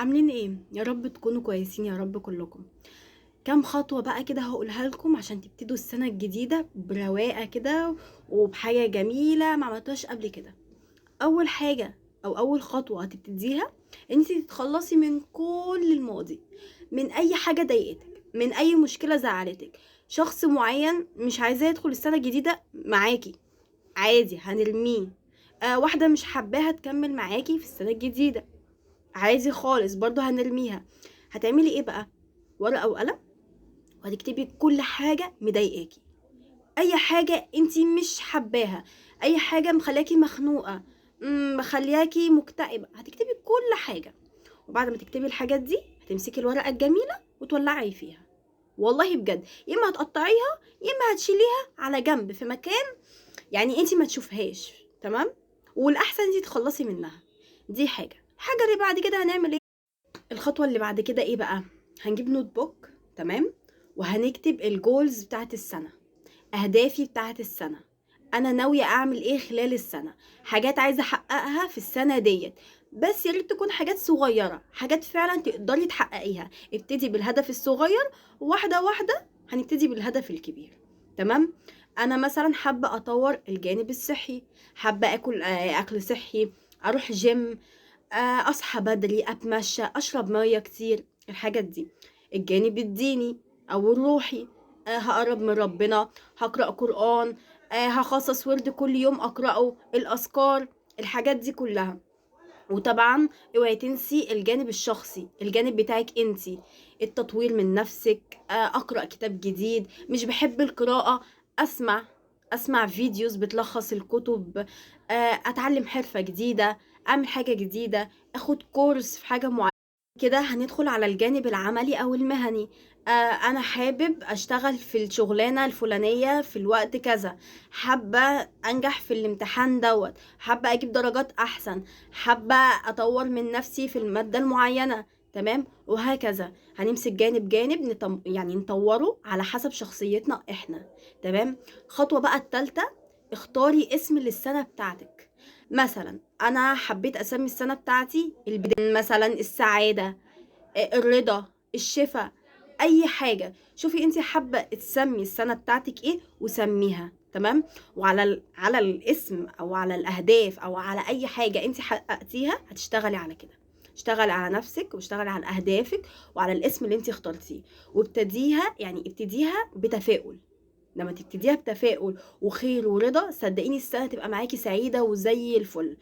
عاملين ايه؟ يا رب تكونوا كويسين يا رب كلكم. كام خطوة بقى كده هقولها لكم عشان تبتدوا السنة الجديدة برواقة كده وبحاجة جميلة ما عملتوهاش قبل كده. اول حاجة او اول خطوة هتبتديها ان انت تتخلصي من كل الماضي، من اي حاجة ضايقتك، من اي مشكلة زعلتك، شخص معين مش عايزاه يدخل السنة الجديدة معاكي، عادي هنرميه. واحدة مش حباها تكمل معاكي في السنة الجديدة، عادي خالص برضه هنرميها. هتعملي ايه بقى؟ ورقة وقلم، وهتكتبي كل حاجة مضايقاكي، اي حاجة انتي مش حباها، اي حاجة مخلياكي مخنوقة، مخلياكي مكتئبة، هتكتبي كل حاجة. وبعد ما تكتبي الحاجات دي هتمسكي الورقة الجميلة وتولعي فيها، والله بجد، يا اما هتقطعيها يا اما هتشيليها على جنب في مكان يعني انتي ما تشوفهاش، تمام؟ والاحسن انتي تخلصي منها. دي الحاجة اللي بعد كده هنعمل ايه؟ الخطوة اللي بعد كده ايه بقى؟ هنجيب نوت بوك، تمام، وهنكتب الجولز بتاعت السنة، اهدافي بتاعت السنة، انا ناوية اعمل ايه خلال السنة، حاجات عايزة احققها في السنة ديت. بس يا ريت تكون حاجات صغيرة، حاجات فعلا تقدري تحققيها. ابتدي بالهدف الصغير، واحدة واحدة هنبتدي بالهدف الكبير، تمام؟ انا مثلا حابة اطور الجانب الصحي، حابة اكل اكل صحي، اروح جيم، اصحى بدري، اتمشى، اشرب ميه كتير، الحاجات دي. الجانب الديني او الروحي، هقرب من ربنا، هقرا قران، هخصص ورد كل يوم اقراه، الاذكار، الحاجات دي كلها. وطبعا اوعي تنسي الجانب الشخصي، الجانب بتاعك انتي، التطوير من نفسك، اقرا كتاب جديد، مش بحب القراءه، اسمع اسمع فيديوز بتلخص الكتب، اتعلم حرفه جديده، اعمل حاجه جديده، اخد كورس في حاجه معينه. كده هندخل على الجانب العملي او المهني. انا حابب اشتغل في الشغلانه الفلانيه في الوقت كذا، حابه انجح في الامتحان دوت، حابه اجيب درجات احسن، حابه اطور من نفسي في الماده المعينه، تمام؟ وهكذا هنمسك جانب جانب يعني نطوره على حسب شخصيتنا احنا، تمام؟ خطوه بقى التالتة، اختاري اسم للسنه بتاعتك. مثلا انا حبيت اسمي السنه بتاعتي البدايه، مثلا السعاده، الرضا، الشفاء، اي حاجه. شوفي انت حابه تسمي السنه بتاعتك ايه وسميها، تمام؟ وعلى على الاسم او على الاهداف او على اي حاجه انت حققتيها هتشتغلي على كده. اشتغلي على نفسك واشتغلي على اهدافك وعلى الاسم اللي انت اخترتيه، وابتديها، يعني ابتديها بتفاؤل. لما تبتديها بتفاؤل وخير ورضا، صدقيني السنه تبقى معاكي سعيده وزي الفل.